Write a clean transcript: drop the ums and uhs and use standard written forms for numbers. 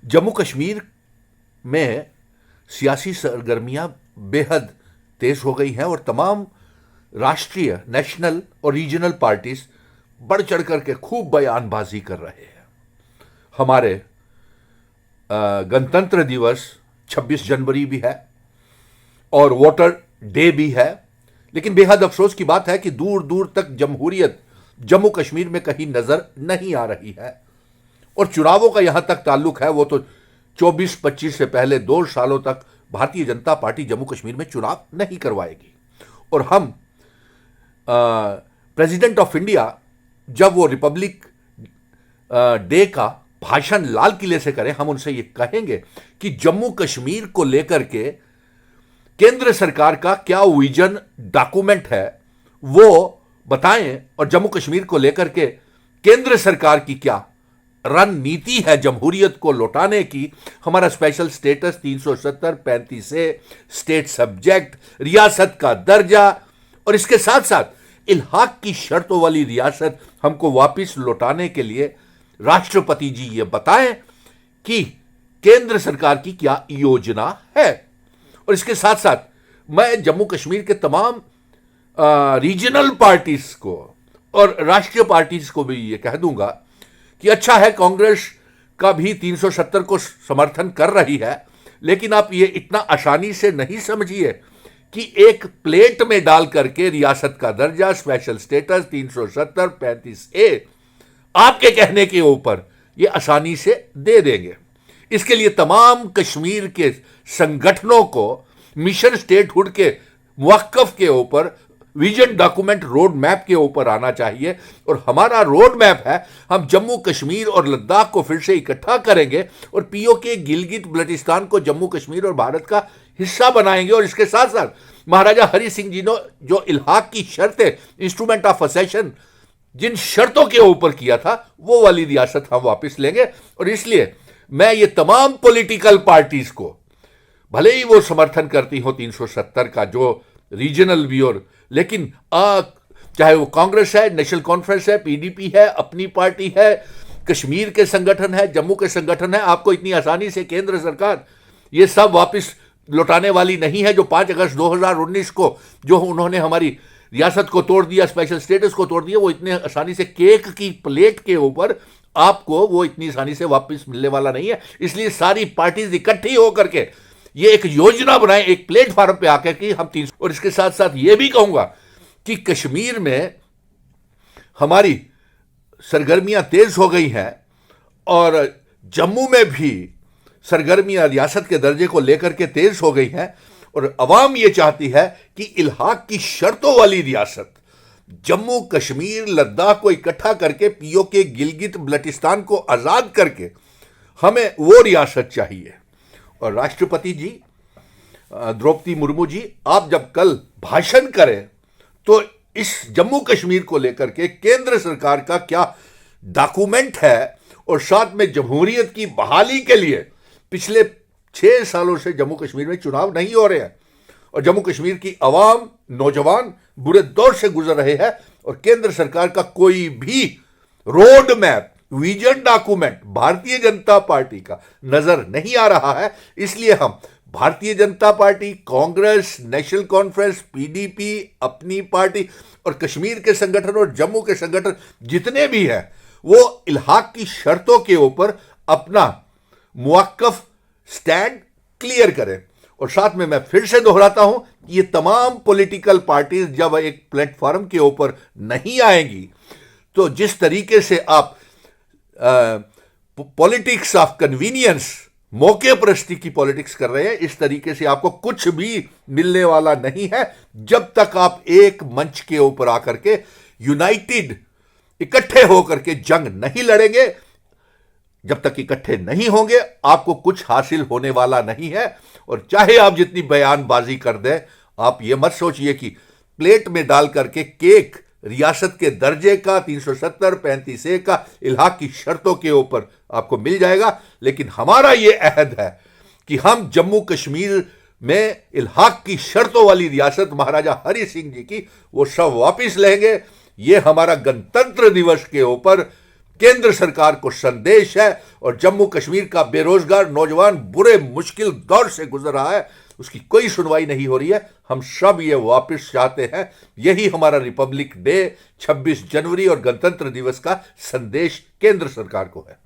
जम्मू कश्मीर में सियासी सरगर्मियां बेहद तेज हो गई हैं और तमाम राष्ट्रीय, नेशनल और रीजनल पार्टीज बढ़ चढ़ करके खूब बयानबाजी कर रहे हैं। हमारे गणतंत्र दिवस 26 जनवरी भी है और वोटर डे भी है, लेकिन बेहद अफसोस की बात है कि दूर दूर तक जमहूरियत जम्मू कश्मीर में कहीं नजर नहीं आ रही है। और चुनावों का यहां तक ताल्लुक है, वो तो 24-25 से पहले 2 सालों तक भारतीय जनता पार्टी जम्मू कश्मीर में चुनाव नहीं करवाएगी। और हम प्रेसिडेंट ऑफ इंडिया जब वो रिपब्लिक डे का भाषण लाल किले से करें, हम उनसे ये कहेंगे कि जम्मू कश्मीर को लेकर के केंद्र सरकार का क्या विजन डॉक्यूमेंट है वो बताएं, और जम्मू कश्मीर को लेकर के केंद्र सरकार की क्या रणनीति है जमहूरियत को लौटाने की। हमारा स्पेशल स्टेटस 370, 35 ए, स्टेट सब्जेक्ट, रियासत का दर्जा और इसके साथ साथ इल्हाक की शर्तों वाली रियासत हमको वापस लौटाने के लिए राष्ट्रपति जी ये बताएं कि केंद्र सरकार की क्या योजना है। और इसके साथ साथ मैं जम्मू कश्मीर के तमाम रीजनल पार्टीज को और राष्ट्रीय पार्टीज को भी ये कह दूंगा कि अच्छा है कांग्रेस का भी 370 को समर्थन कर रही है, लेकिन आप ये इतना आसानी से नहीं समझिए कि एक प्लेट में डाल करके रियासत का दर्जा, स्पेशल स्टेटस 370, 35 ए आपके कहने के ऊपर ये आसानी से दे देंगे। इसके लिए तमाम कश्मीर के संगठनों को मिशन स्टेटहुड के मुवक्कफ के ऊपर विजन डॉक्यूमेंट रोड मैप के ऊपर आना चाहिए। और हमारा रोड मैप है, हम जम्मू कश्मीर और लद्दाख को फिर से इकट्ठा करेंगे और पीओके गिलगित बल्टिस्तान को जम्मू कश्मीर और भारत का हिस्सा बनाएंगे। और इसके साथ साथ महाराजा हरि सिंह जी ने जो इल्हाक की शर्तें, इंस्ट्रूमेंट ऑफ असेशन, जिन शर्तों के ऊपर किया था, वो वाली रियासत हम वापस लेंगे। और इसलिए मैं ये तमाम पॉलिटिकल पार्टीज को, भले ही वो समर्थन करती हो 370 का जो रीजनल व्यू, लेकिन चाहे वो कांग्रेस है, नेशनल कॉन्फ्रेंस है, पीडीपी है, अपनी पार्टी है, कश्मीर के संगठन है, जम्मू के संगठन है, आपको इतनी आसानी से केंद्र सरकार ये सब वापस लौटाने वाली नहीं है। जो 5 अगस्त 2019 को जो उन्होंने हमारी रियासत को तोड़ दिया, स्पेशल स्टेटस को तोड़ दिया, वो इतने आसानी से केक की प्लेट के ऊपर आपको वो इतनी आसानी से वापस मिलने वाला नहीं है। इसलिए सारी पार्टीज इकट्ठी होकर के ये एक योजना बनाएं, एक प्लेटफॉर्म पे आकर के हम 300। और इसके साथ साथ ये भी कहूंगा कि कश्मीर में हमारी सरगर्मियां तेज हो गई हैं और जम्मू में भी सरगर्मियां रियासत के दर्जे को लेकर के तेज हो गई हैं। और अवाम ये चाहती है कि इल्हाक की शर्तों वाली रियासत जम्मू कश्मीर लद्दाख को इकट्ठा करके पीओके गिलगित बल्टिस्तान को आजाद करके हमें वो रियासत चाहिए। और राष्ट्रपति जी द्रौपदी मुर्मू जी, आप जब कल भाषण करें तो इस जम्मू कश्मीर को लेकर के केंद्र सरकार का क्या डॉक्यूमेंट है, और साथ में जमहूरियत की बहाली के लिए पिछले 6 सालों से जम्मू कश्मीर में चुनाव नहीं हो रहे हैं और जम्मू कश्मीर की आवाम, नौजवान बुरे दौर से गुजर रहे हैं और केंद्र सरकार का कोई भी road map, vision document Bharatiya Janata party का नजर नहीं आ रहा है। इसलिए हम Bharatiya Janata party, Congress, national conference, PDP, अपनी पार्टी और कश्मीर के संगठन और जम्मू के संगठन जितने भी हैं, वो इल्हाक की शर्तों के ऊपर अपना मुवक्कफ स्टैंड क्लियर करें। और साथ में मैं फिर से दोहराता हूं कि ये तमाम पॉलिटिकल पार्टीज जब एक प्लेटफॉर्म के ऊपर नहीं आएंगी तो जिस तरीके से आप पॉलिटिक्स ऑफ कन्वीनियंस, मौके परस्ती की पॉलिटिक्स कर रहे हैं, इस तरीके से आपको कुछ भी मिलने वाला नहीं है जब तक आप एक मंच के ऊपर आकर के यूनाइटेड, इकट्ठे होकर के जंग नहीं लड़ेंगे। जब तक इकट्ठे नहीं होंगे आपको कुछ हासिल होने वाला नहीं है। और चाहे आप जितनी बयानबाजी कर दें, आप ये मत सोचिए कि प्लेट में डाल करके केक रियासत के दर्जे का 370, 35 ए का इल्हाक की शर्तों के ऊपर आपको मिल जाएगा। लेकिन हमारा ये अहद है कि हम जम्मू कश्मीर में इल्हाक की शर्तों वाली रियासत महाराजा हरि सिंह जी की वो सब वापिस लेंगे। ये हमारा गणतंत्र दिवस के ऊपर केंद्र सरकार को संदेश है और जम्मू कश्मीर का बेरोजगार नौजवान बुरे मुश्किल दौर से गुजर रहा है, उसकी कोई सुनवाई नहीं हो रही है। हम सब ये वापस चाहते हैं। यही हमारा रिपब्लिक डे 26 जनवरी और गणतंत्र दिवस का संदेश केंद्र सरकार को है।